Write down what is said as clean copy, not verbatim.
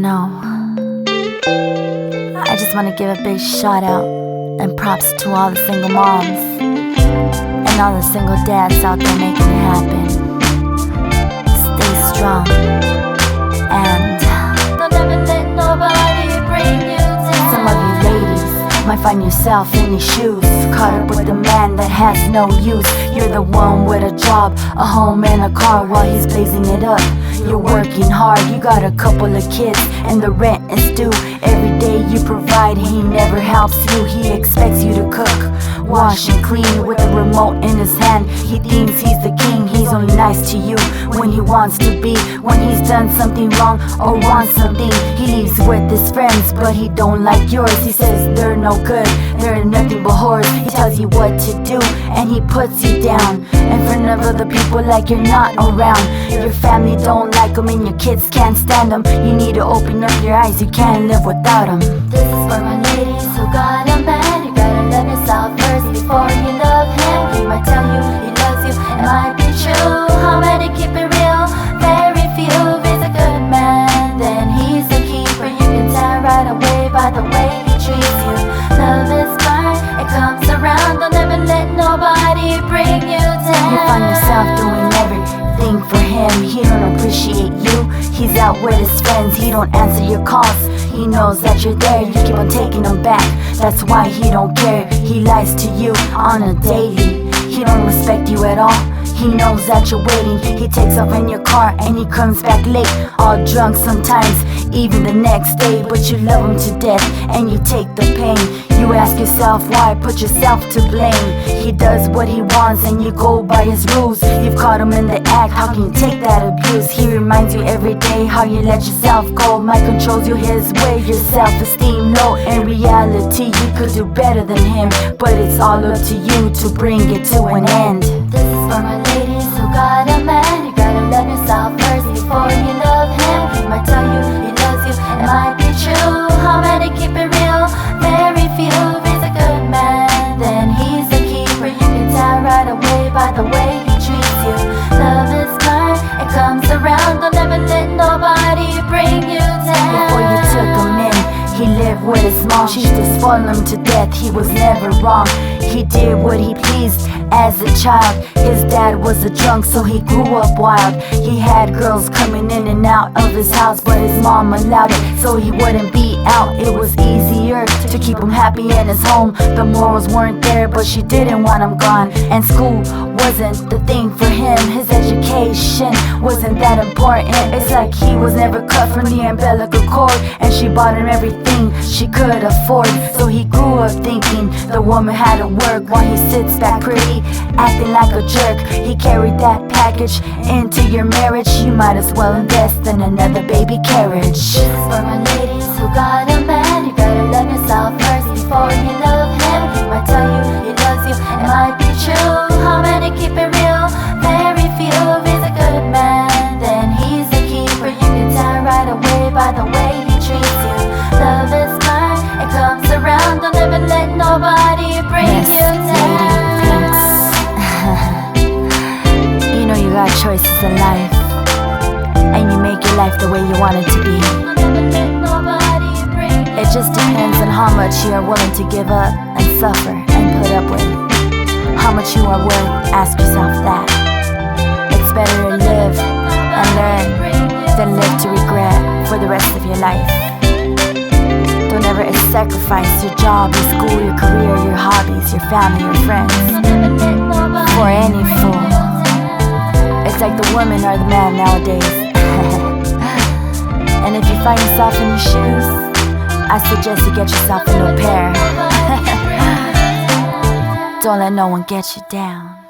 know, I just want to give a big shout out and props to all the single moms and all the single dads out there making it happen. Stay strong and don't ever let nobody bring you down. Some of you ladies might find yourself in these shoes, caught up with a man that has no use. You're the one with a job, a home and a car while he's blazing it up. You're working hard, you got a couple of kids and the rent is due. Every day you provide, he never helps you. He expects you to cook, wash and clean with a remote in his hand. He thinks he's the king, he's only nice to you when he wants to be. When he's done something wrong or wants something, he leaves with his friends, but he don't like yours. He says they're no good, they're nothing but whores. He tells you what to do and he puts you down in front of other people like you're not around. Your family don't like him and your kids can't stand him. You need to open up your eyes, you can't live without him. This is for my ladies who got a man. You gotta love yourself first before you love him. He might tell you he loves you, it might be true. How many keep it real? Very few. If he's a good man, then he's a keeper. You can tell right away by the way he treats you. Love is blind, it comes around. Don't ever let nobody bring you down. You find yourself doing everything for him. He don't appreciate you, he's out with his friends. He don't answer your calls, he knows that you're there. You keep on taking him back, that's why he don't care. He lies to you on a daily, he don't respect you at all. He knows that you're waiting, he takes off in your car and he comes back late, all drunk sometimes, even the next day. But you love him to death and you take the pain. You ask yourself why, put yourself to blame. He does what he wants and you go by his rules. You've caught him in the act, how can you take that abuse? He reminds you every day how you let yourself go. Might controls you his way, your self-esteem low. In reality you could do better than him, but it's all up to you to bring it to an end. This is for my ladies who got a man. You gotta love yourself first before you love him. He might tell you he loves you, it might be true. How many keep it real? Very few. If he's a good man, then he's a keeper. You can tell right away by the way he treats you. Love is blind, it comes around. Don't ever let nobody bring you down. Before you took him in, he lived with his mom. She used to spoil him to death, he was never wrong. He did what he pleased as a child. His dad was a drunk, so he grew up wild. He had girls coming in and out of his house, but his mom allowed it so he wouldn't be out. It was easier to keep him happy in his home. The morals weren't there, but she didn't want him gone. And school wasn't the thing for him. His education wasn't that important. It's like he was never cut from the umbilical cord, and she bought him everything she could afford. So he grew up thinking the woman had to work while he sits back pretty, acting like a jerk. He carried that package into your marriage. You might as well invest in another baby carriage. This is for my ladies who got a man. You gotta love yourself first before you love him. He might tell you he loves you, it might be true. How many keep it real? Very few. If he's a good man, then he's a keeper. You can tell right away by the way he treats you. Love is blind, it comes around. Don't ever let nobody bring you down. You know you got choices in life, and you make your life the way you want it to be. It just depends on how much you are willing to give up and suffer and put up with. How much you are worth, ask yourself that. It's better to live and learn than live to regret for the rest of your life. Don't ever sacrifice your job, your school, your career, your hobbies, your family, your friends for any fool. It's like the women are the man nowadays. And if you find yourself in your shoes, I suggest you get yourself a new pair. Don't let no one get you down.